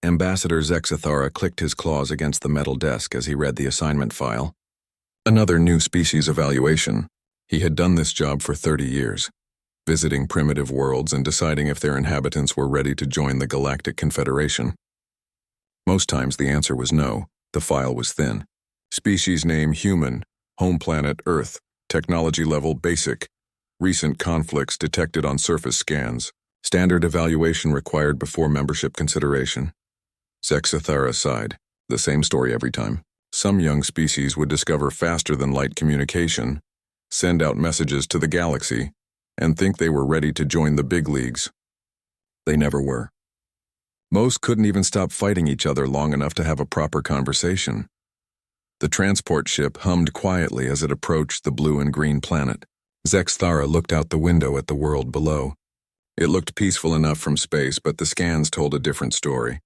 Ambassador Zexathara clicked his claws against the metal desk as he read the assignment file. Another new species evaluation. He had done this job for 30 years, visiting primitive worlds and deciding if their inhabitants were ready to join the Galactic Confederation. Most times the answer was no. The file was thin. Species name human, home planet Earth, technology level basic, recent conflicts detected on surface scans, standard evaluation required before membership consideration. Zexathara sighed. The same story every time. Some young species would discover faster-than-light communication, send out messages to the galaxy, and think they were ready to join the big leagues. They never were. Most couldn't even stop fighting each other long enough to have a proper conversation. The transport ship hummed quietly as it approached the blue and green planet. Zexathara looked out the window at the world below. It looked peaceful enough from space, but the scans told a different story.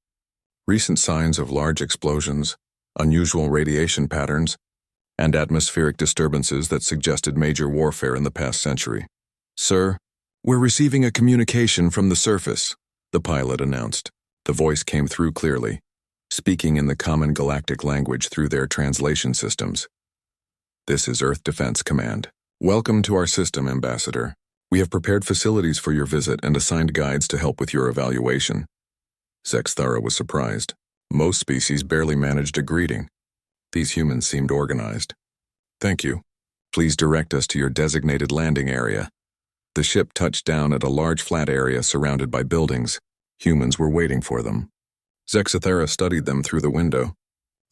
Recent signs of large explosions, unusual radiation patterns, and atmospheric disturbances that suggested major warfare in the past century. "Sir, we're receiving a communication from the surface," the pilot announced. The voice came through clearly, speaking in the common galactic language through their translation systems. "This is Earth Defense Command. Welcome to our system, Ambassador. We have prepared facilities for your visit and assigned guides to help with your evaluation." Zexathara was surprised. Most species barely managed a greeting. These humans seemed organized. "Thank you. Please direct us to your designated landing area." The ship touched down at a large flat area surrounded by buildings. Humans were waiting for them. Zexathara studied them through the window.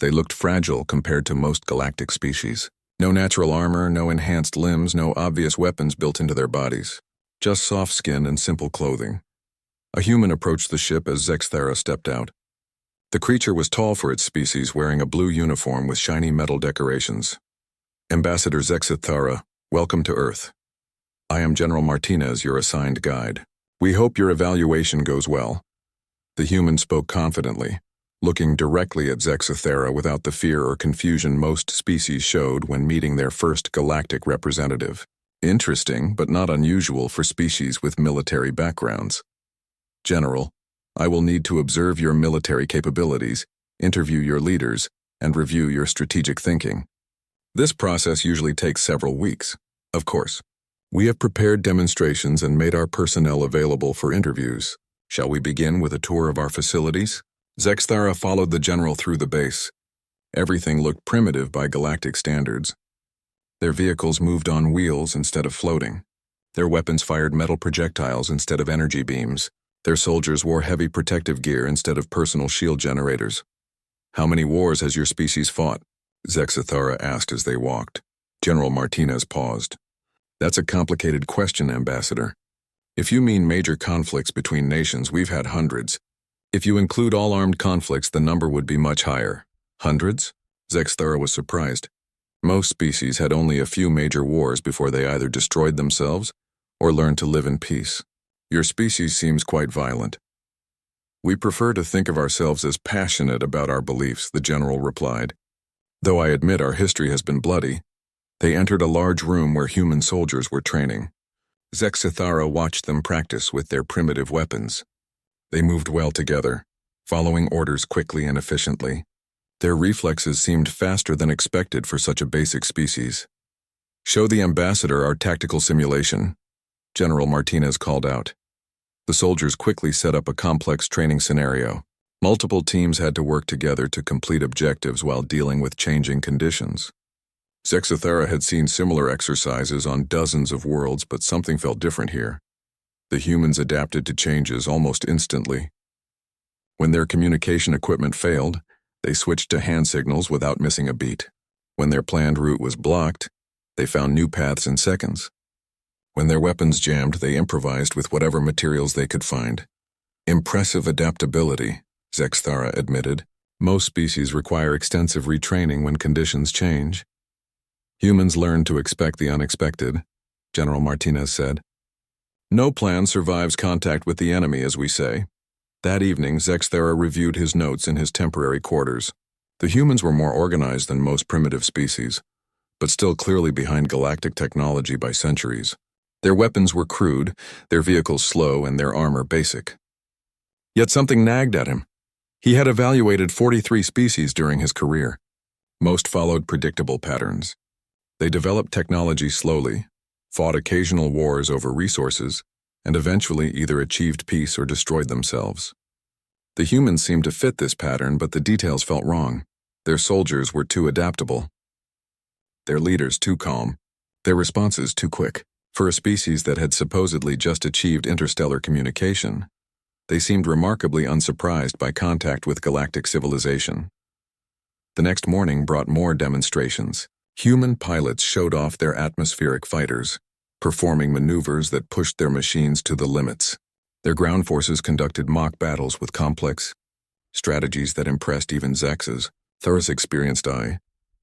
They looked fragile compared to most galactic species. No natural armor, no enhanced limbs, no obvious weapons built into their bodies. Just soft skin and simple clothing. A human approached the ship as Zexathara stepped out. The creature was tall for its species, wearing a blue uniform with shiny metal decorations. "Ambassador Zexathara, welcome to Earth. I am General Martinez, your assigned guide. We hope your evaluation goes well." The human spoke confidently, looking directly at Zexathara without the fear or confusion most species showed when meeting their first galactic representative. Interesting, but not unusual for species with military backgrounds. "General, I will need to observe your military capabilities, interview your leaders, and review your strategic thinking. This process usually takes several weeks. Of course, we have prepared demonstrations and made our personnel available for interviews. Shall we begin with a tour of our facilities?" Zexathara followed the general through the base. Everything looked primitive by galactic standards. Their vehicles moved on wheels instead of floating. Their weapons fired metal projectiles instead of energy beams. Their soldiers wore heavy protective gear instead of personal shield generators. "How many wars has your species fought?" Zexathara asked as they walked. General Martinez paused. "That's a complicated question, Ambassador. If you mean major conflicts between nations, we've had hundreds. If you include all armed conflicts, the number would be much higher." "Hundreds?" Zexathara was surprised. Most species had only a few major wars before they either destroyed themselves or learned to live in peace. "Your species seems quite violent." "We prefer to think of ourselves as passionate about our beliefs," the general replied. "Though I admit our history has been bloody." They entered a large room where human soldiers were training. Zexathara watched them practice with their primitive weapons. They moved well together, following orders quickly and efficiently. Their reflexes seemed faster than expected for such a basic species. "Show the ambassador our tactical simulation," General Martinez called out. The soldiers quickly set up a complex training scenario. Multiple teams had to work together to complete objectives while dealing with changing conditions. Zexathara had seen similar exercises on dozens of worlds, but something felt different here. The humans adapted to changes almost instantly. When their communication equipment failed, they switched to hand signals without missing a beat. When their planned route was blocked, they found new paths in seconds. When their weapons jammed, they improvised with whatever materials they could find. "Impressive adaptability," Zexathara admitted. "Most species require extensive retraining when conditions change." "Humans learn to expect the unexpected," General Martinez said. "No plan survives contact with the enemy, as we say." That evening, Zexathara reviewed his notes in his temporary quarters. The humans were more organized than most primitive species, but still clearly behind galactic technology by centuries. Their weapons were crude, their vehicles slow, and their armor basic. Yet something nagged at him. He had evaluated 43 species during his career. Most followed predictable patterns. They developed technology slowly, fought occasional wars over resources, and eventually either achieved peace or destroyed themselves. The humans seemed to fit this pattern, but the details felt wrong. Their soldiers were too adaptable. Their leaders too calm. Their responses too quick. For a species that had supposedly just achieved interstellar communication, they seemed remarkably unsurprised by contact with galactic civilization. The next morning brought more demonstrations. Human pilots showed off their atmospheric fighters, performing maneuvers that pushed their machines to the limits. Their ground forces conducted mock battles with complex strategies that impressed even Zex's thorough experienced eye.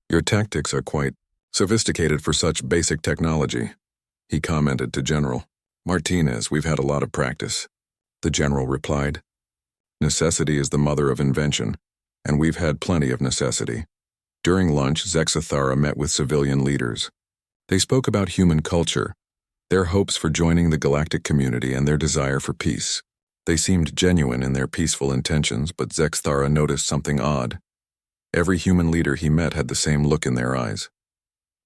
"Your tactics are quite sophisticated for such basic technology," he commented to General Martinez. "We've had a lot of practice," the general replied. "Necessity is the mother of invention, and we've had plenty of necessity." During lunch, Zexathara met with civilian leaders. They spoke about human culture, their hopes for joining the galactic community, and their desire for peace. They seemed genuine in their peaceful intentions, but Zexathara noticed something odd. Every human leader he met had the same look in their eyes.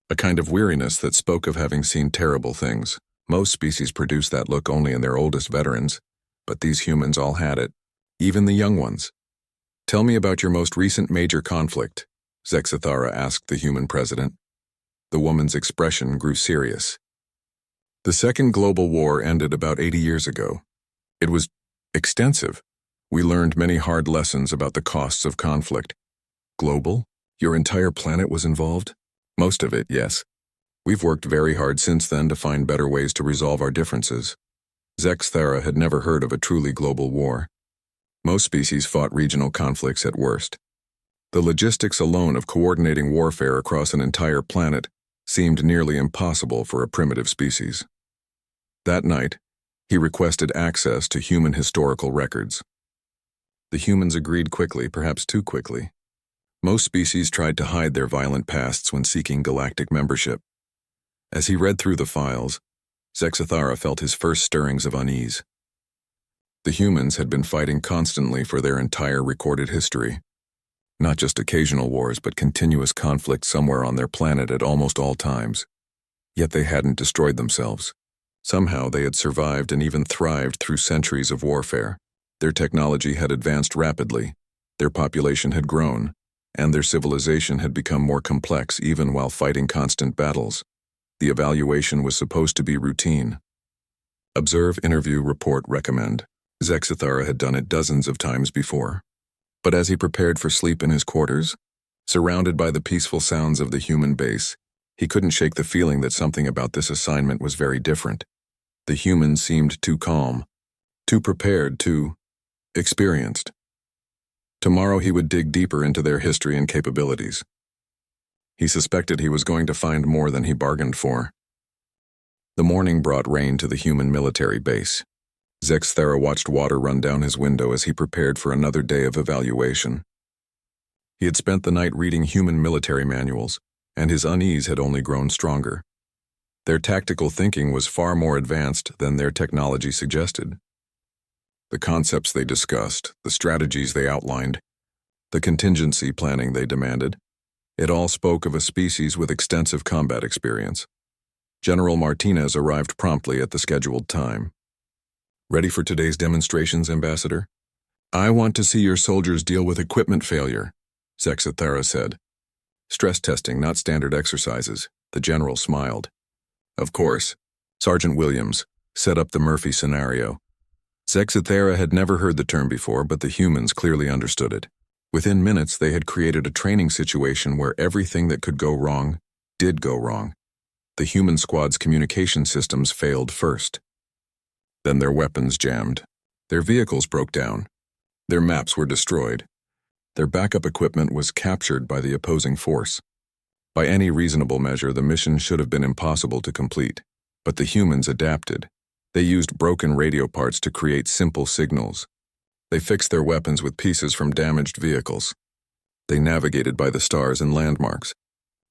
A kind of weariness that spoke of having seen terrible things. Most species produce that look only in their oldest veterans, but these humans all had it, even the young ones. "Tell me about your most recent major conflict," Zexathara asked the human president. The woman's expression grew serious. "The Second Global War ended about 80 years ago. It was extensive. We learned many hard lessons about the costs of conflict." "Global? Your entire planet was involved?" "Most of it, yes. We've worked very hard since then to find better ways to resolve our differences." Zexathara had never heard of a truly global war. Most species fought regional conflicts at worst. The logistics alone of coordinating warfare across an entire planet seemed nearly impossible for a primitive species. That night, he requested access to human historical records. The humans agreed quickly, perhaps too quickly. Most species tried to hide their violent pasts when seeking galactic membership. As he read through the files, Zexathara felt his first stirrings of unease. The humans had been fighting constantly for their entire recorded history. Not just occasional wars, but continuous conflict somewhere on their planet at almost all times. Yet they hadn't destroyed themselves. Somehow they had survived and even thrived through centuries of warfare. Their technology had advanced rapidly, their population had grown, and their civilization had become more complex even while fighting constant battles. The evaluation was supposed to be routine. Observe, interview, report, recommend. Zexathara had done it dozens of times before. But as he prepared for sleep in his quarters, surrounded by the peaceful sounds of the human base, he couldn't shake the feeling that something about this assignment was very different. The humans seemed too calm, too prepared, too experienced. Tomorrow he would dig deeper into their history and capabilities. He suspected he was going to find more than he bargained for. The morning brought rain to the human military base. Zexathara watched water run down his window as he prepared for another day of evaluation. He had spent the night reading human military manuals, and his unease had only grown stronger. Their tactical thinking was far more advanced than their technology suggested. The concepts they discussed, the strategies they outlined, the contingency planning they demanded, it all spoke of a species with extensive combat experience. General Martinez arrived promptly at the scheduled time. "Ready for today's demonstrations, Ambassador?" "I want to see your soldiers deal with equipment failure," Zexathara said. "Stress testing, not standard exercises," the general smiled. "Of course." Sergeant Williams set up the Murphy scenario. Zexathara had never heard the term before, but the humans clearly understood it. Within minutes, they had created a training situation where everything that could go wrong did go wrong. The human squad's communication systems failed first. Then their weapons jammed. Their vehicles broke down. Their maps were destroyed. Their backup equipment was captured by the opposing force. By any reasonable measure, the mission should have been impossible to complete. But the humans adapted. They used broken radio parts to create simple signals. They fixed their weapons with pieces from damaged vehicles. They navigated by the stars and landmarks.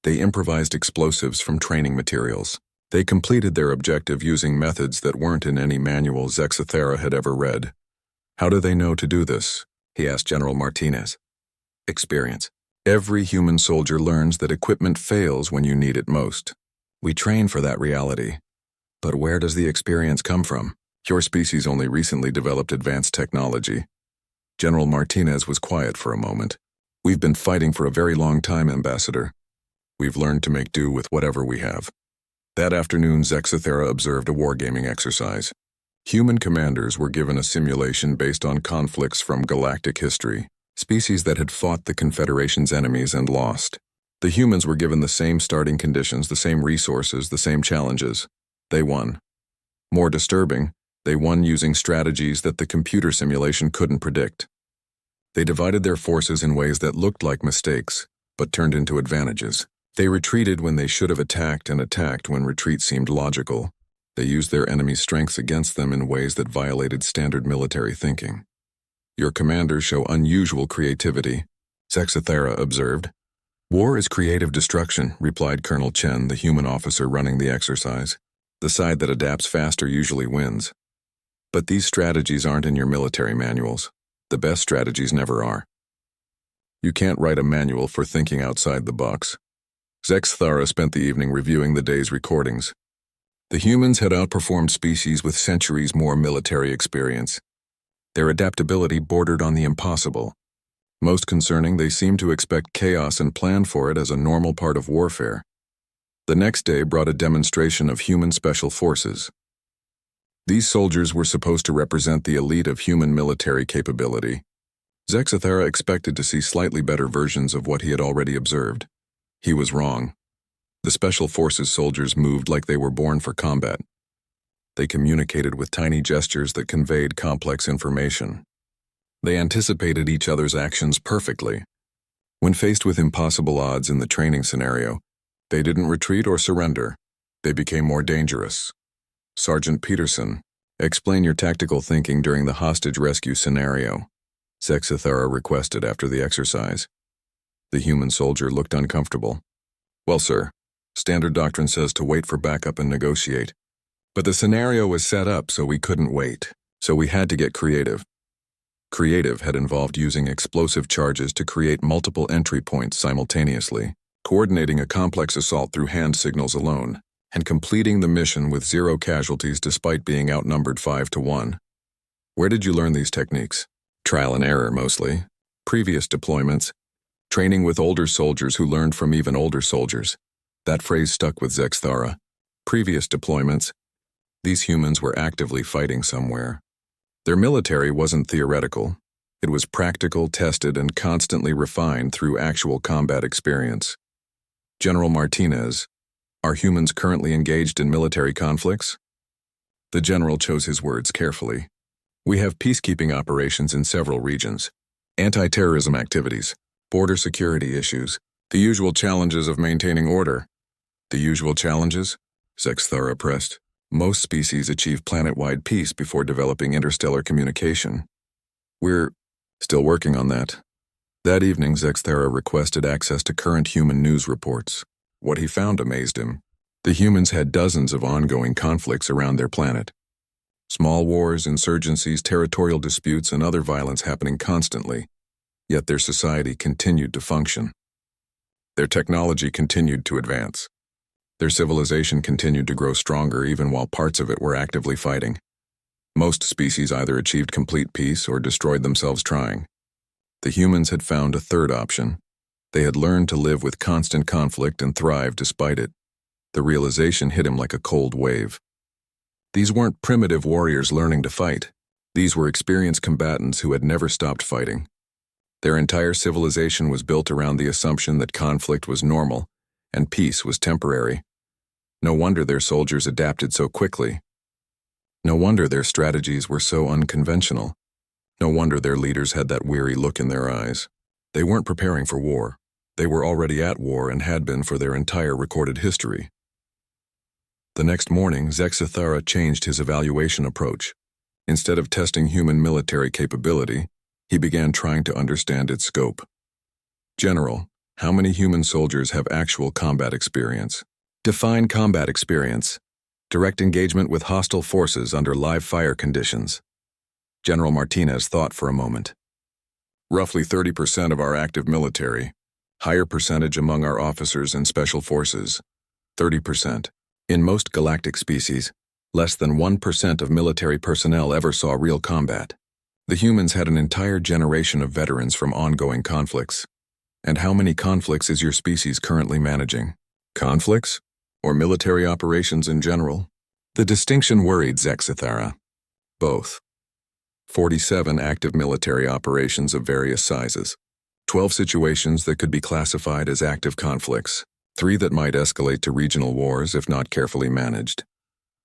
They improvised explosives from training materials. They completed their objective using methods that weren't in any manual Zexathara had ever read. How do they know to do this? he asked General Martinez. Experience. Every human soldier learns that equipment fails when you need it most. We train for that reality. But where does the experience come from? Your species only recently developed advanced technology. General Martinez was quiet for a moment. We've been fighting for a very long time, Ambassador. We've learned to make do with whatever we have. That afternoon, Zexathera observed a wargaming exercise. Human commanders were given a simulation based on conflicts from galactic history, species that had fought the Confederation's enemies and lost. The humans were given the same starting conditions, the same resources, the same challenges. They won. More disturbing, they won using strategies that the computer simulation couldn't predict. They divided their forces in ways that looked like mistakes, but turned into advantages. They retreated when they should have attacked and attacked when retreat seemed logical. They used their enemy's strengths against them in ways that violated standard military thinking. Your commanders show unusual creativity, Zexathera observed. War is creative destruction, replied Colonel Chen, the human officer running the exercise. The side that adapts faster usually wins. But these strategies aren't in your military manuals. The best strategies never are. You can't write a manual for thinking outside the box. Zexathera spent the evening reviewing the day's recordings. The humans had outperformed species with centuries more military experience. Their adaptability bordered on the impossible. Most concerning, they seemed to expect chaos and plan for it as a normal part of warfare. The next day brought a demonstration of human special forces. These soldiers were supposed to represent the elite of human military capability. Zexathera expected to see slightly better versions of what he had already observed. He was wrong. The Special Forces soldiers moved like they were born for combat. They communicated with tiny gestures that conveyed complex information. They anticipated each other's actions perfectly. When faced with impossible odds in the training scenario, they didn't retreat or surrender. They became more dangerous. Sergeant Peterson, explain your tactical thinking during the hostage rescue scenario, Zexathera requested after the exercise. The human soldier looked uncomfortable. Well, sir, standard doctrine says to wait for backup and negotiate. But the scenario was set up so we couldn't wait, so we had to get creative. Creative had involved using explosive charges to create multiple entry points simultaneously, coordinating a complex assault through hand signals alone, and completing the mission with 0 casualties despite being outnumbered 5-1. Where did you learn these techniques? Trial and error, mostly. Previous deployments. Training with older soldiers who learned from even older soldiers. That phrase stuck with Zexathera. Previous deployments. These humans were actively fighting somewhere. Their military wasn't theoretical. It was practical, tested, and constantly refined through actual combat experience. General Martinez, are humans currently engaged in military conflicts? The general chose his words carefully. We have peacekeeping operations in several regions, anti-terrorism activities, border security issues, the usual challenges of maintaining order. The usual challenges? Zexathera pressed. Most species achieve planet-wide peace before developing interstellar communication. We're still working on that. That evening, Zexathera requested access to current human news reports. What he found amazed him. The humans had dozens of ongoing conflicts around their planet. Small wars, insurgencies, territorial disputes, and other violence happening constantly. Yet their society continued to function. Their technology continued to advance. Their civilization continued to grow stronger even while parts of it were actively fighting. Most species either achieved complete peace or destroyed themselves trying. The humans had found a third option. They had learned to live with constant conflict and thrive despite it. The realization hit him like a cold wave. These weren't primitive warriors learning to fight. These were experienced combatants who had never stopped fighting. Their entire civilization was built around the assumption that conflict was normal and peace was temporary. No wonder their soldiers adapted so quickly. No wonder their strategies were so unconventional. No wonder their leaders had that weary look in their eyes. They weren't preparing for war. They were already at war and had been for their entire recorded history. The next morning, Zexathera changed his evaluation approach. Instead of testing human military capability, he began trying to understand its scope. General, how many human soldiers have actual combat experience? Define combat experience. Direct engagement with hostile forces under live fire conditions. General Martinez thought for a moment. Roughly 30% of our active military. Higher percentage among our officers and special forces. 30%. In most galactic species, less than 1% of military personnel ever saw real combat. The humans had an entire generation of veterans from ongoing conflicts. And how many conflicts is your species currently managing? Conflicts? Or military operations in general? The distinction worried Zexithara. Both. 47 active military operations of various sizes. 12 situations that could be classified as active conflicts. 3 that might escalate to regional wars if not carefully managed.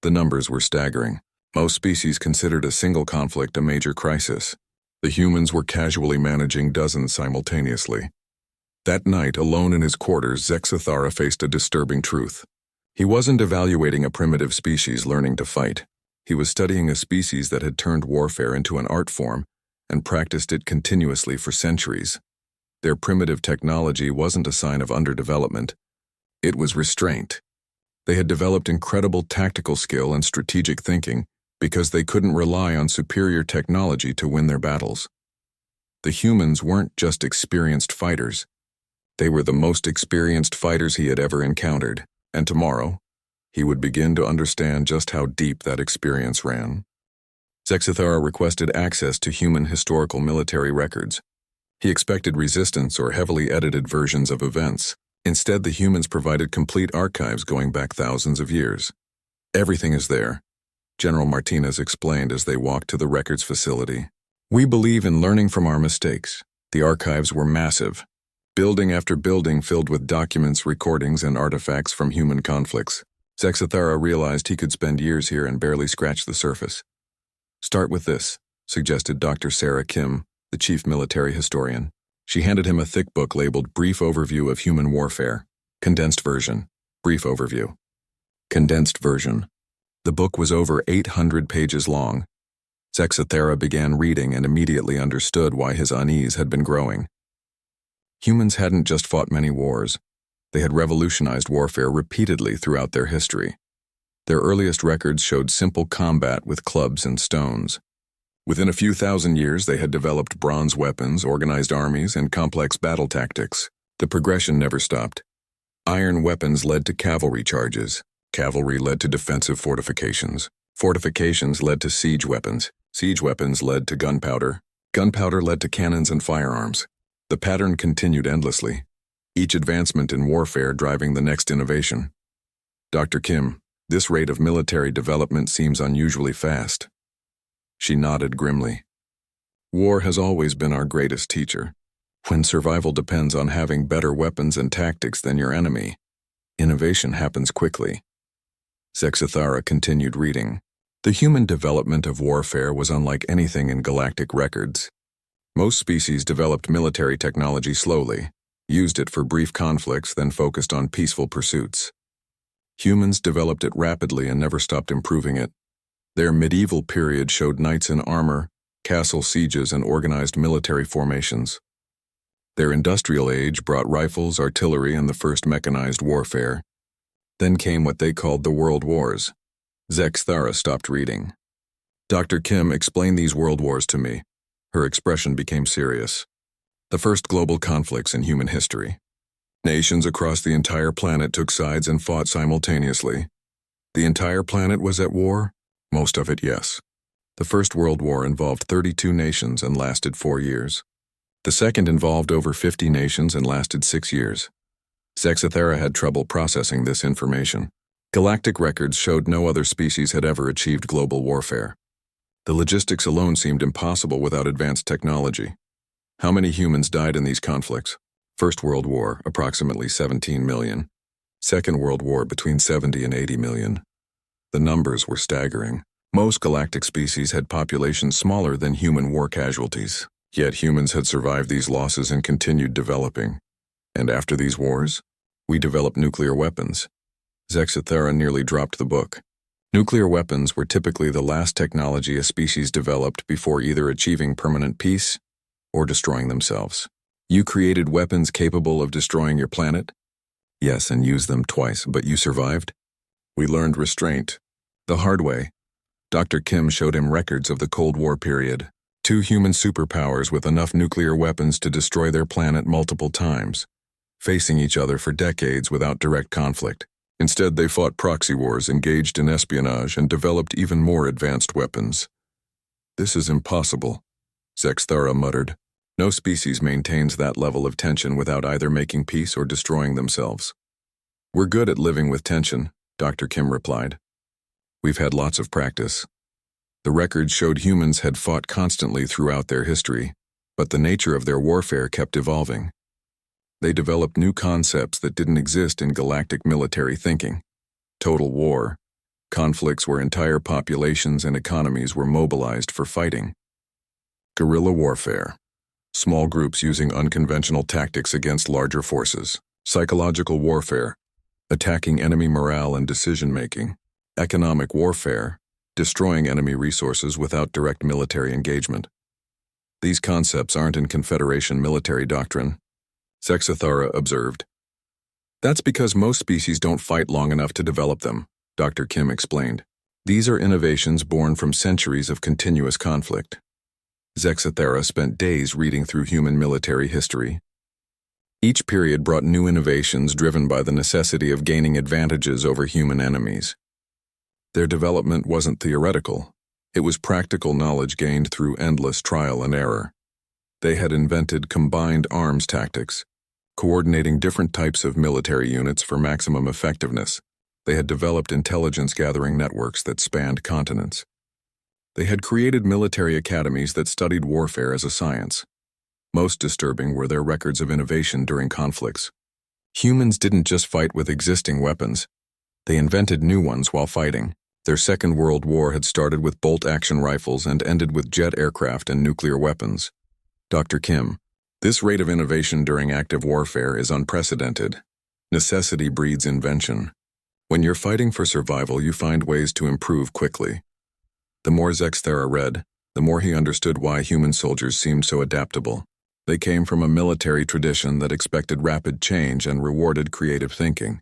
The numbers were staggering. Most species considered a single conflict a major crisis. The humans were casually managing dozens simultaneously. That night, alone in his quarters, Zexithara faced a disturbing truth. He wasn't evaluating a primitive species learning to fight. He was studying a species that had turned warfare into an art form and practiced it continuously for centuries. Their primitive technology wasn't a sign of underdevelopment. It was restraint. They had developed incredible tactical skill and strategic thinking because they couldn't rely on superior technology to win their battles. The humans weren't just experienced fighters. They were the most experienced fighters he had ever encountered, and tomorrow, he would begin to understand just how deep that experience ran. Zexithara requested access to human historical military records. He expected resistance or heavily edited versions of events. Instead, the humans provided complete archives going back thousands of years. Everything is there, General Martinez explained as they walked to the records facility. We believe in learning from our mistakes. The archives were massive. Building after building filled with documents, recordings, and artifacts from human conflicts. Zexithara realized he could spend years here and barely scratch the surface. Start with this, suggested Dr. Sarah Kim, the chief military historian. She handed him a thick book labeled Brief Overview of Human Warfare. Condensed version. Brief overview. Condensed version. The book was over 800 pages long. Zexithara began reading and immediately understood why his unease had been growing. Humans hadn't just fought many wars. They had revolutionized warfare repeatedly throughout their history. Their earliest records showed simple combat with clubs and stones. Within a few thousand years, they had developed bronze weapons, organized armies, and complex battle tactics. The progression never stopped. Iron weapons led to cavalry charges. Cavalry led to defensive fortifications. Fortifications led to siege weapons. Siege weapons led to gunpowder. Gunpowder led to cannons and firearms. The pattern continued endlessly, each advancement in warfare driving the next innovation. Dr. Kim, this rate of military development seems unusually fast. She nodded grimly. War has always been our greatest teacher. When survival depends on having better weapons and tactics than your enemy, innovation happens quickly. Zexithara continued reading. The human development of warfare was unlike anything in galactic records. Most species developed military technology slowly, used it for brief conflicts, then focused on peaceful pursuits. Humans developed it rapidly and never stopped improving it. Their medieval period showed knights in armor, castle sieges, and organized military formations. Their industrial age brought rifles, artillery, and the first mechanized warfare. Then came what they called the World Wars. Zexithara stopped reading. Dr. Kim explained these world wars to me. Her expression became serious. The first global conflicts in human history. Nations across the entire planet took sides and fought simultaneously. The entire planet was at war? Most of it, yes. The First World War involved 32 nations and lasted 4 years. The second involved over 50 nations and lasted 6 years. Zexithara had trouble processing this information. Galactic records showed no other species had ever achieved global warfare. The logistics alone seemed impossible without advanced technology. How many humans died in these conflicts? First World War, approximately 17 million. Second World War, between 70 and 80 million. The numbers were staggering. Most galactic species had populations smaller than human war casualties. Yet humans had survived these losses and continued developing. And after these wars, we developed nuclear weapons. Zexithara nearly dropped the book. Nuclear weapons were typically the last technology a species developed before either achieving permanent peace or destroying themselves. You created weapons capable of destroying your planet? Yes, and used them twice, but you survived? We learned restraint. The hard way. Dr. Kim showed him records of the Cold War period. Two human superpowers with enough nuclear weapons to destroy their planet multiple times, facing each other for decades without direct conflict. Instead, they fought proxy wars, engaged in espionage, and developed even more advanced weapons. "This is impossible," Zexthara muttered. "No species maintains that level of tension without either making peace or destroying themselves." "We're good at living with tension," Dr. Kim replied. "We've had lots of practice." The records showed humans had fought constantly throughout their history, but the nature of their warfare kept evolving. They developed new concepts that didn't exist in galactic military thinking. Total war, conflicts where entire populations and economies were mobilized for fighting. Guerrilla warfare, small groups using unconventional tactics against larger forces. Psychological warfare, attacking enemy morale and decision-making. Economic warfare, destroying enemy resources without direct military engagement. These concepts aren't in Confederation military doctrine, Zexthara observed. "That's because most species don't fight long enough to develop them," Dr. Kim explained. "These are innovations born from centuries of continuous conflict." Zexthara spent days reading through human military history. Each period brought new innovations driven by the necessity of gaining advantages over human enemies. Their development wasn't theoretical. It was practical knowledge gained through endless trial and error. They had invented combined arms tactics, coordinating different types of military units for maximum effectiveness. They had developed intelligence-gathering networks that spanned continents. They had created military academies that studied warfare as a science. Most disturbing were their records of innovation during conflicts. Humans didn't just fight with existing weapons. They invented new ones while fighting. Their Second World War had started with bolt-action rifles and ended with jet aircraft and nuclear weapons. Dr. Kim, "This rate of innovation during active warfare is unprecedented. Necessity breeds invention. When you're fighting for survival, you find ways to improve quickly." The more Zexthara read, the more he understood why human soldiers seemed so adaptable. They came from a military tradition that expected rapid change and rewarded creative thinking.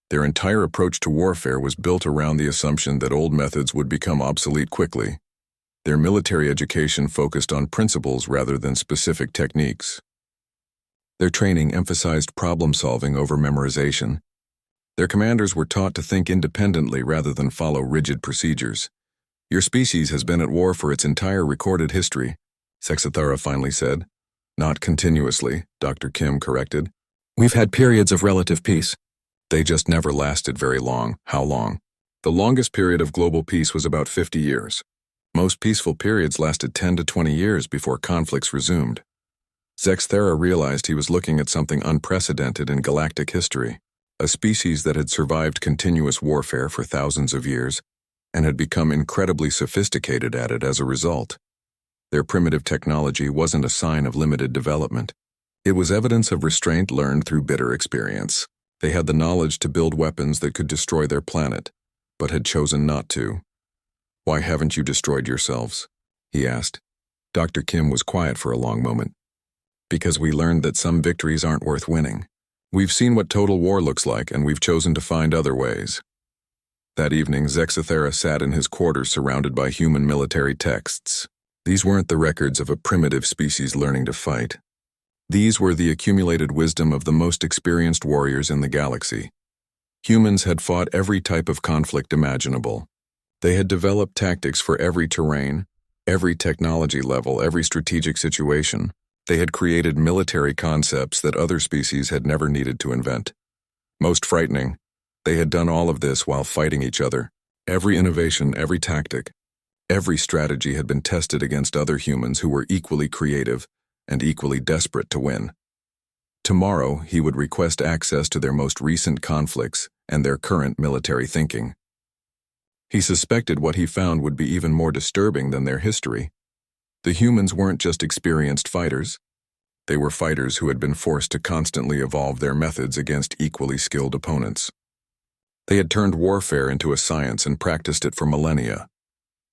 Their entire approach to warfare was built around the assumption that old methods would become obsolete quickly. Their military education focused on principles rather than specific techniques. Their training emphasized problem-solving over memorization. Their commanders were taught to think independently rather than follow rigid procedures. "Your species has been at war for its entire recorded history," Zexthara finally said. "Not continuously," Dr. Kim corrected. "We've had periods of relative peace. They just never lasted very long." "How long?" "The longest period of global peace was about 50 years. Most peaceful periods lasted 10 to 20 years before conflicts resumed." Zexthara realized he was looking at something unprecedented in galactic history, a species that had survived continuous warfare for thousands of years and had become incredibly sophisticated at it as a result. Their primitive technology wasn't a sign of limited development. It was evidence of restraint learned through bitter experience. They had the knowledge to build weapons that could destroy their planet, but had chosen not to. "Why haven't you destroyed yourselves?" he asked. Dr. Kim was quiet for a long moment. "Because we learned that some victories aren't worth winning. We've seen what total war looks like, and we've chosen to find other ways." That evening, Zexthara sat in his quarters surrounded by human military texts. These weren't the records of a primitive species learning to fight. These were the accumulated wisdom of the most experienced warriors in the galaxy. Humans had fought every type of conflict imaginable. They had developed tactics for every terrain, every technology level, every strategic situation. They had created military concepts that other species had never needed to invent. Most frightening, they had done all of this while fighting each other. Every innovation, every tactic, every strategy had been tested against other humans who were equally creative and equally desperate to win. Tomorrow, he would request access to their most recent conflicts and their current military thinking. He suspected what he found would be even more disturbing than their history. The humans weren't just experienced fighters. They were fighters who had been forced to constantly evolve their methods against equally skilled opponents. They had turned warfare into a science and practiced it for millennia,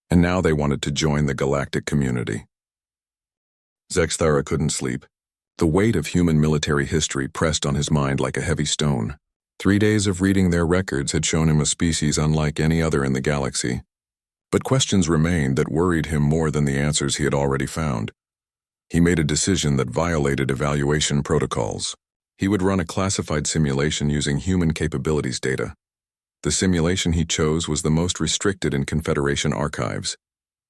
and now they wanted to join the galactic community. Zexthara couldn't sleep. The weight of human military history pressed on his mind like a heavy stone. 3 days of reading their records had shown him a species unlike any other in the galaxy. But questions remained that worried him more than the answers he had already found. He made a decision that violated evaluation protocols. He would run a classified simulation using human capabilities data. The simulation he chose was the most restricted in Confederation archives,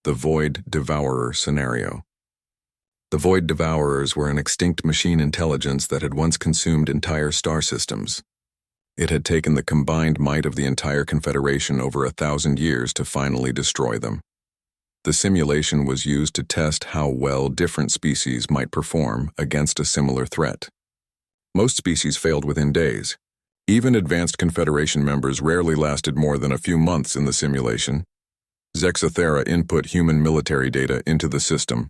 the Void Devourer scenario. The Void Devourers were an extinct machine intelligence that had once consumed entire star systems. It had taken the combined might of the entire Confederation over 1,000 years to finally destroy them. The simulation was used to test how well different species might perform against a similar threat. Most species failed within days. Even advanced Confederation members rarely lasted more than a few months in the simulation. Zexathera input human military data into the system.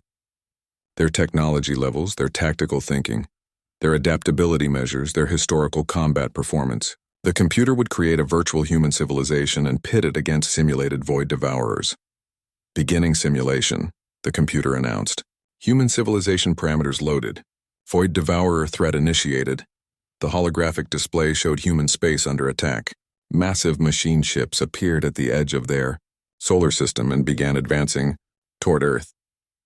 Their technology levels, their tactical thinking, their adaptability measures, their historical combat performance. The computer would create a virtual human civilization and pit it against simulated Void Devourers. Beginning simulation, the computer announced. Human civilization parameters loaded. Void Devourer threat initiated. The holographic display showed human space under attack. Massive machine ships appeared at the edge of their solar system and began advancing toward Earth.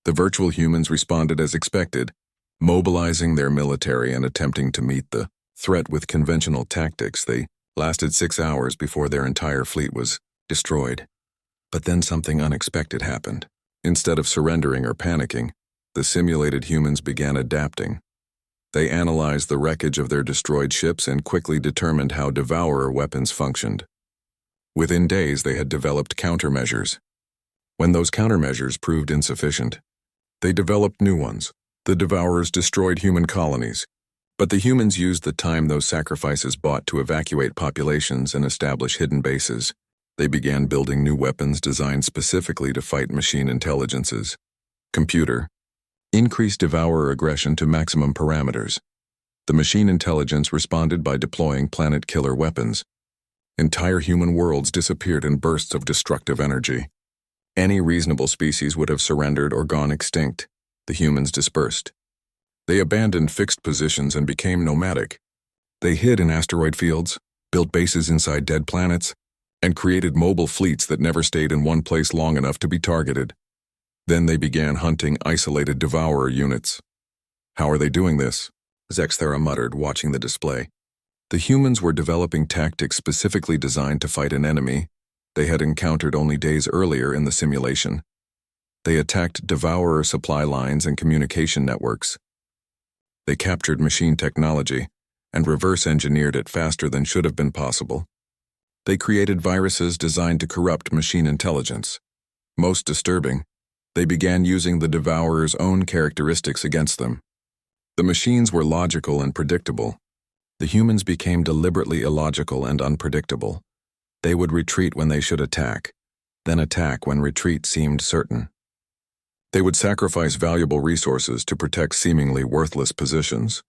The virtual humans responded as expected, mobilizing their military and attempting to meet the threat with conventional tactics. They lasted 6 hours before their entire fleet was destroyed. But then something unexpected happened. Instead of surrendering or panicking, the simulated humans began adapting. They analyzed the wreckage of their destroyed ships and quickly determined how Devourer weapons functioned. Within days, they had developed countermeasures. When those countermeasures proved insufficient, they developed new ones. The Devourers destroyed human colonies, but the humans used the time those sacrifices bought to evacuate populations and establish hidden bases. They began building new weapons designed specifically to fight machine intelligences. Computer. Increased Devourer aggression to maximum parameters. The machine intelligence responded by deploying planet-killer weapons. Entire human worlds disappeared in bursts of destructive energy. Any reasonable species would have surrendered or gone extinct. The humans dispersed. They abandoned fixed positions and became nomadic. They hid in asteroid fields, built bases inside dead planets, and created mobile fleets that never stayed in one place long enough to be targeted. Then they began hunting isolated Devourer units. How are they doing this? Zexathera muttered, watching the display. The humans were developing tactics specifically designed to fight an enemy they had encountered only days earlier in the simulation. They attacked Devourer supply lines and communication networks. They captured machine technology and reverse-engineered it faster than should have been possible. They created viruses designed to corrupt machine intelligence. Most disturbing, they began using the Devourer's own characteristics against them. The machines were logical and predictable. The humans became deliberately illogical and unpredictable. They would retreat when they should attack, then attack when retreat seemed certain. They would sacrifice valuable resources to protect seemingly worthless positions,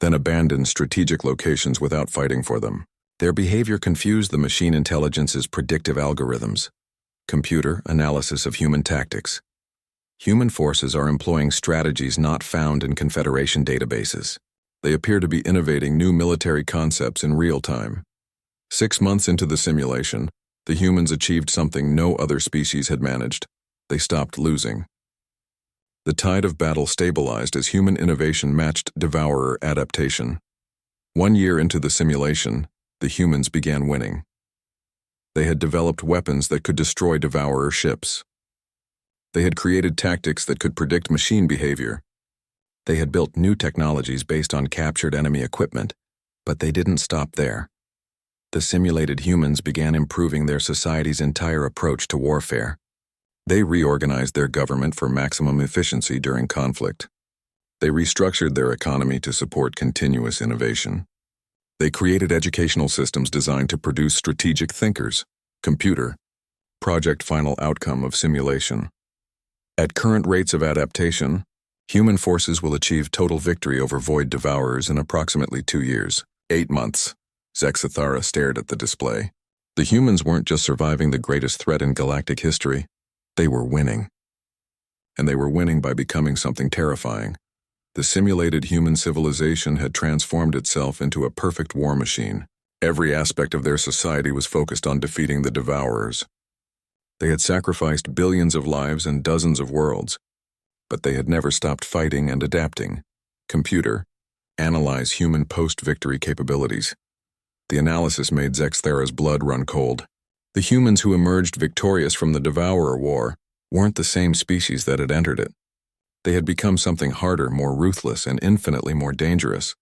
then abandon strategic locations without fighting for them. Their behavior confused the machine intelligence's predictive algorithms. Computer analysis of human tactics. Human forces are employing strategies not found in Confederation databases. They appear to be innovating new military concepts in real time. 6 months into the simulation, the humans achieved something no other species had managed. They stopped losing. The tide of battle stabilized as human innovation matched Devourer adaptation. 1 year into the simulation, the humans began winning. They had developed weapons that could destroy Devourer ships. They had created tactics that could predict machine behavior. They had built new technologies based on captured enemy equipment, but they didn't stop there. The simulated humans began improving their society's entire approach to warfare. They reorganized their government for maximum efficiency during conflict. They restructured their economy to support continuous innovation. They created educational systems designed to produce strategic thinkers. Computer. Project final outcome of simulation. At current rates of adaptation, human forces will achieve total victory over Void Devourers in approximately 2 years. 8 months. Zexathera stared at the display. The humans weren't just surviving the greatest threat in galactic history. They were winning. And they were winning by becoming something terrifying. The simulated human civilization had transformed itself into a perfect war machine. Every aspect of their society was focused on defeating the Devourers. They had sacrificed billions of lives and dozens of worlds, but they had never stopped fighting and adapting. Computer, analyze human post-victory capabilities. The analysis made Zexthera's blood run cold. The humans who emerged victorious from the Devourer War weren't the same species that had entered it. They had become something harder, more ruthless, and infinitely more dangerous.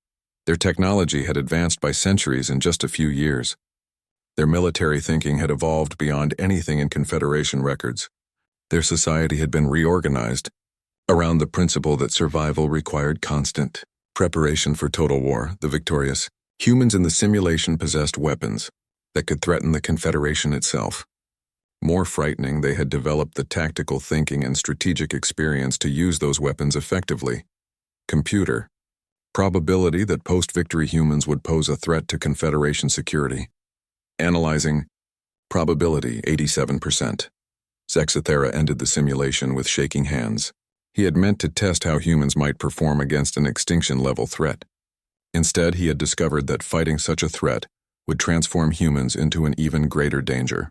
Their technology had advanced by centuries in just a few years. Their military thinking had evolved beyond anything in Confederation records. Their society had been reorganized around the principle that survival required constant preparation for total war. The victorious humans in the simulation possessed weapons that could threaten the Confederation itself. More frightening, they had developed the tactical thinking and strategic experience to use those weapons effectively. Computer, probability that post-victory humans would pose a threat to Confederation security. Analyzing, probability 87%. Zexthera ended the simulation with shaking hands. He had meant to test how humans might perform against an extinction-level threat. Instead, he had discovered that fighting such a threat would transform humans into an even greater danger.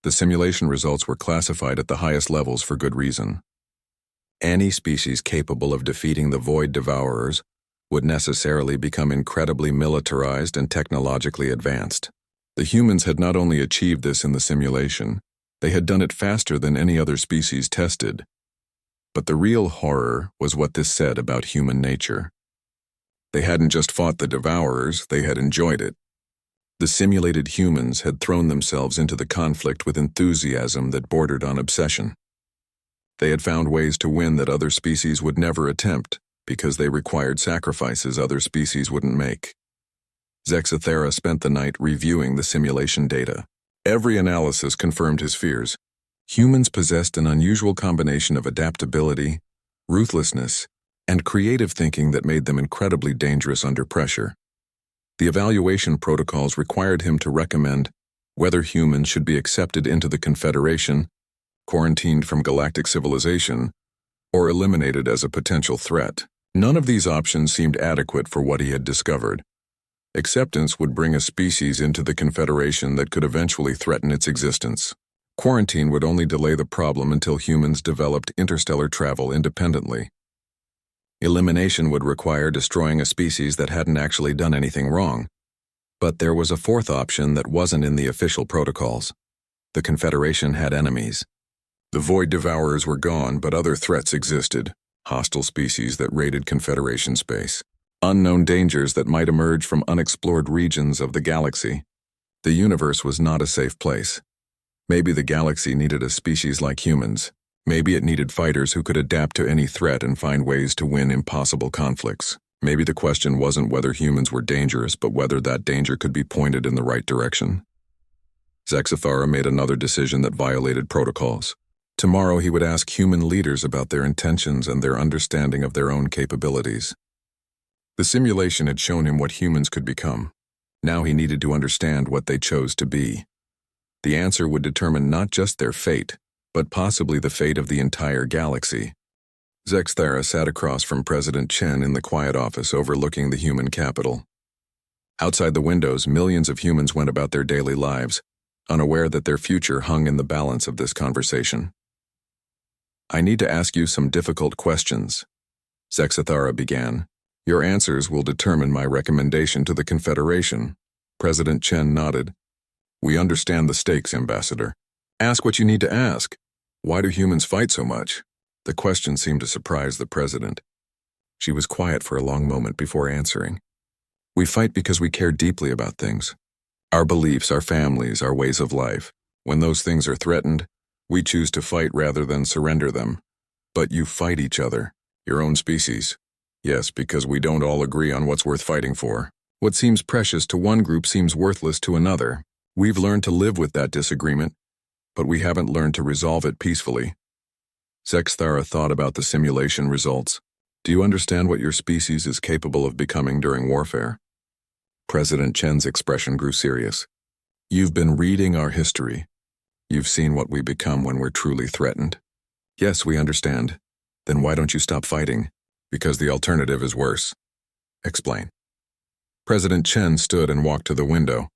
The simulation results were classified at the highest levels for good reason. Any species capable of defeating the Void Devourers would necessarily become incredibly militarized and technologically advanced. The humans had not only achieved this in the simulation, they had done it faster than any other species tested. But the real horror was what this said about human nature. They hadn't just fought the Devourers, they had enjoyed it. The simulated humans had thrown themselves into the conflict with enthusiasm that bordered on obsession. They had found ways to win that other species would never attempt because they required sacrifices other species wouldn't make. Zexthera spent the night reviewing the simulation data. Every analysis confirmed his fears. Humans possessed an unusual combination of adaptability, ruthlessness, and creative thinking that made them incredibly dangerous under pressure. The evaluation protocols required him to recommend whether humans should be accepted into the Confederation, quarantined from galactic civilization, or eliminated as a potential threat. None of these options seemed adequate for what he had discovered. Acceptance would bring a species into the Confederation that could eventually threaten its existence. Quarantine would only delay the problem until humans developed interstellar travel independently. Elimination would require destroying a species that hadn't actually done anything wrong. But there was a fourth option that wasn't in the official protocols. The Confederation had enemies. The Void Devourers were gone, but other threats existed. Hostile species that raided Confederation space. Unknown dangers that might emerge from unexplored regions of the galaxy. The universe was not a safe place. Maybe the galaxy needed a species like humans. Maybe it needed fighters who could adapt to any threat and find ways to win impossible conflicts. Maybe the question wasn't whether humans were dangerous, but whether that danger could be pointed in the right direction. Zexthera made another decision that violated protocols. Tomorrow he would ask human leaders about their intentions and their understanding of their own capabilities. The simulation had shown him what humans could become. Now he needed to understand what they chose to be. The answer would determine not just their fate, but possibly the fate of the entire galaxy. Zexthera sat across from President Chen in the quiet office overlooking the human capital. Outside the windows, millions of humans went about their daily lives, unaware that their future hung in the balance of this conversation. "I need to ask you some difficult questions," Zexthera began. "Your answers will determine my recommendation to the Confederation." President Chen nodded. "We understand the stakes, Ambassador. Ask what you need to ask. Why do humans fight so much?" The question seemed to surprise the President. She was quiet for a long moment before answering. "We fight because we care deeply about things. Our beliefs, our families, our ways of life. When those things are threatened, we choose to fight rather than surrender them. But you fight each other, your own species. Yes, because we don't all agree on what's worth fighting for. What seems precious to one group seems worthless to another. We've learned to live with that disagreement, but we haven't learned to resolve it peacefully." Zexthera thought about the simulation results. "Do you understand what your species is capable of becoming during warfare?" President Chen's expression grew serious. "You've been reading our history. You've seen what we become when we're truly threatened." "Yes, we understand. Then why don't you stop fighting? Because the alternative is worse." "Explain." President Chen stood and walked to the window.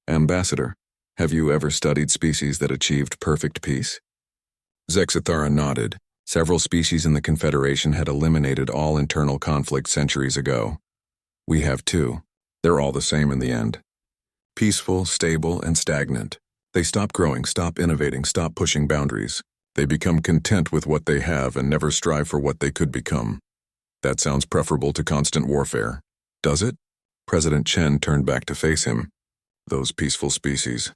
"Ambassador, Have you ever studied species that achieved perfect peace? Zexathara nodded. Several species in the Confederation had eliminated all internal conflict centuries ago. We have too. They're all the same in the end. Peaceful, stable, and stagnant. They stop growing, stop innovating, stop pushing boundaries. They become content with what they have and never strive for what they could become. That sounds preferable to constant warfare. Does it? President Chen turned back to face him. Those peaceful species.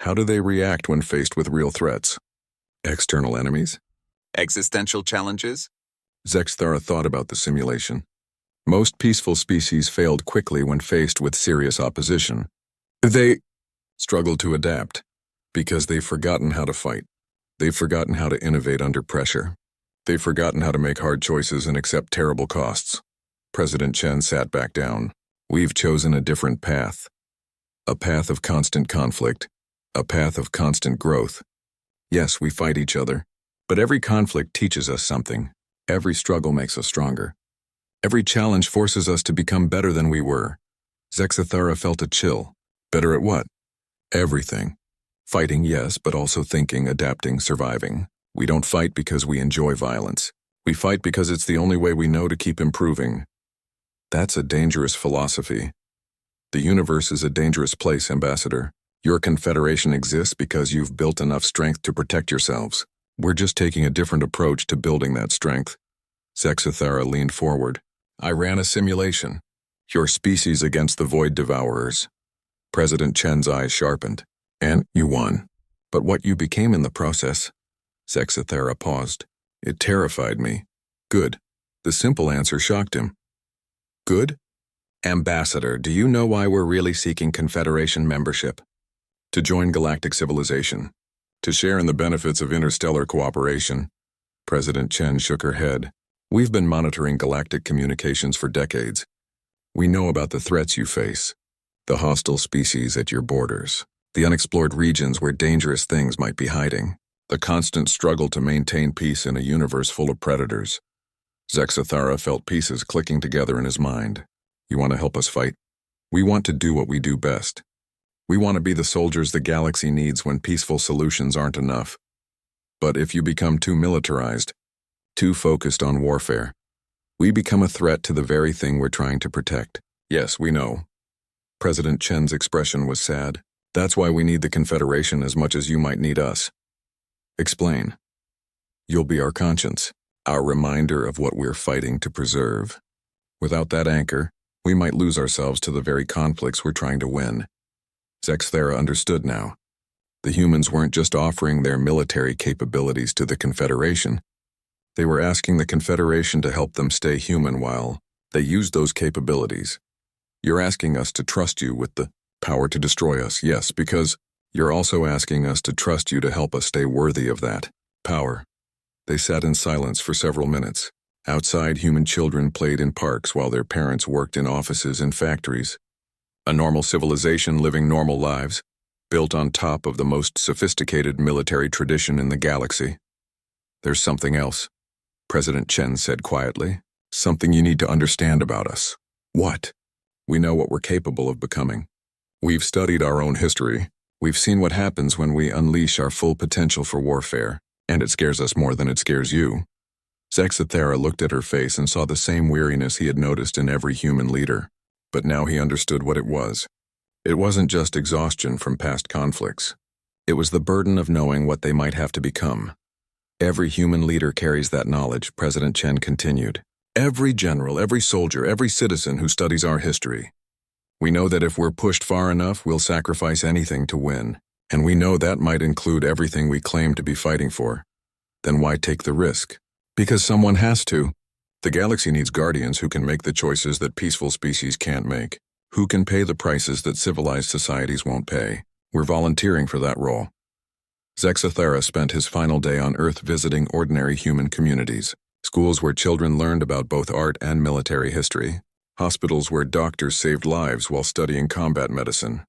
How do they react when faced with real threats? External enemies? Existential challenges? Zexathara thought about the simulation. Most peaceful species failed quickly when faced with serious opposition. They struggled to adapt because they've forgotten how to fight. They've forgotten how to innovate under pressure. They've forgotten how to make hard choices and accept terrible costs. President Chen sat back down. We've chosen a different path. A path of constant conflict. A path of constant growth. Yes, we fight each other, but every conflict teaches us something. Every struggle makes us stronger. Every challenge forces us to become better than we were. Zexathara felt a chill. Better at what? Everything. Fighting, yes, but also thinking, adapting, surviving. We don't fight because we enjoy violence. We fight because it's the only way we know to keep improving. That's a dangerous philosophy. The universe is a dangerous place, Ambassador. Your confederation exists because you've built enough strength to protect yourselves. We're just taking a different approach to building that strength. Zexathara leaned forward. I ran a simulation. Your species against the Void Devourers. President Chen's eyes sharpened. And you won. But what you became in the process? Zexathara paused. It terrified me. Good. The simple answer shocked him. Good? Ambassador, do you know why we're really seeking Confederation membership? To join galactic civilization. To share in the benefits of interstellar cooperation. President Chen shook her head. We've been monitoring galactic communications for decades. We know about the threats you face. The hostile species at your borders. The unexplored regions where dangerous things might be hiding. The constant struggle to maintain peace in a universe full of predators. Zexathara felt pieces clicking together in his mind. You want to help us fight? We want to do what we do best. We want to be the soldiers the galaxy needs when peaceful solutions aren't enough. But if you become too militarized, too focused on warfare, we become a threat to the very thing we're trying to protect. Yes, we know. President Chen's expression was sad. That's why we need the Confederation as much as you might need us. Explain. You'll be our conscience, our reminder of what we're fighting to preserve. Without that anchor, we might lose ourselves to the very conflicts we're trying to win. Zexathara understood now. The humans weren't just offering their military capabilities to the Confederation. They were asking the Confederation to help them stay human while they used those capabilities. You're asking us to trust you with the power to destroy us, yes, because you're also asking us to trust you to help us stay worthy of that power. They sat in silence for several minutes. Outside, human children played in parks while their parents worked in offices and factories. A normal civilization living normal lives, built on top of the most sophisticated military tradition in the galaxy. There's something else, President Chen said quietly. Something you need to understand about us. What? We know what we're capable of becoming. We've studied our own history. We've seen what happens when we unleash our full potential for warfare, and it scares us more than it scares you. Zexathara looked at her face and saw the same weariness he had noticed in every human leader. But now he understood what it was. It wasn't just exhaustion from past conflicts. It was the burden of knowing what they might have to become. Every human leader carries that knowledge, President Chen continued. Every general, every soldier, every citizen who studies our history. We know that if we're pushed far enough, we'll sacrifice anything to win. And we know that might include everything we claim to be fighting for. Then why take the risk? Because someone has to. The galaxy needs guardians who can make the choices that peaceful species can't make. Who can pay the prices that civilized societies won't pay. We're volunteering for that role. Zexathara spent his final day on Earth visiting ordinary human communities. Schools where children learned about both art and military history. Hospitals where doctors saved lives while studying combat medicine.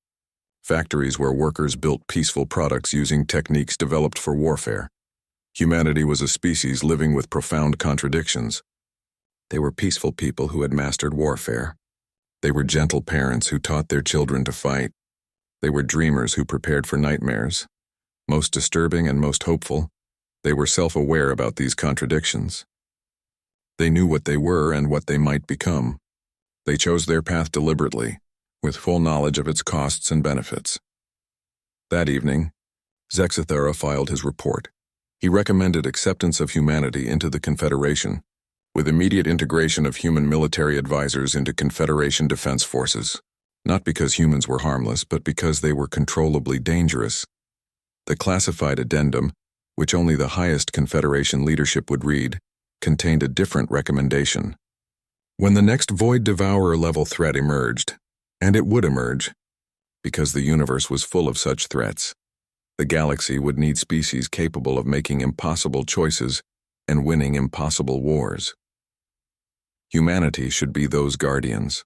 Factories where workers built peaceful products using techniques developed for warfare. Humanity was a species living with profound contradictions. They were peaceful people who had mastered warfare. They were gentle parents who taught their children to fight. They were dreamers who prepared for nightmares. Most disturbing and most hopeful, they were self-aware about these contradictions. They knew what they were and what they might become. They chose their path deliberately, with full knowledge of its costs and benefits. That evening, Zexithera filed his report. He recommended acceptance of humanity into the Confederation, with immediate integration of human military advisors into Confederation defense forces, not because humans were harmless, but because they were controllably dangerous. The classified addendum, which only the highest Confederation leadership would read, contained a different recommendation. When the next Void Devourer-level threat emerged, and it would emerge, because the universe was full of such threats, the galaxy would need species capable of making impossible choices and winning impossible wars. Humanity should be those guardians.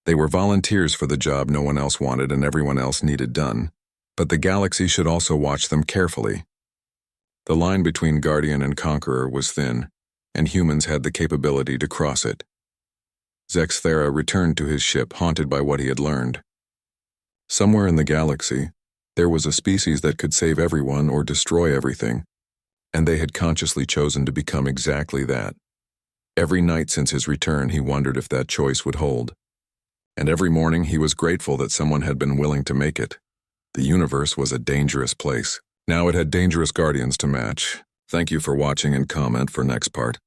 They were volunteers for the job no one else wanted and everyone else needed done, but the galaxy should also watch them carefully. The line between guardian and conqueror was thin, and humans had the capability to cross it. Zexithera returned to his ship, haunted by what he had learned. Somewhere in the galaxy, there was a species that could save everyone or destroy everything, and they had consciously chosen to become exactly that. Every night since his return, he wondered if that choice would hold. And every morning, he was grateful that someone had been willing to make it. The universe was a dangerous place. Now it had dangerous guardians to match. Thank you for watching and comment for next part.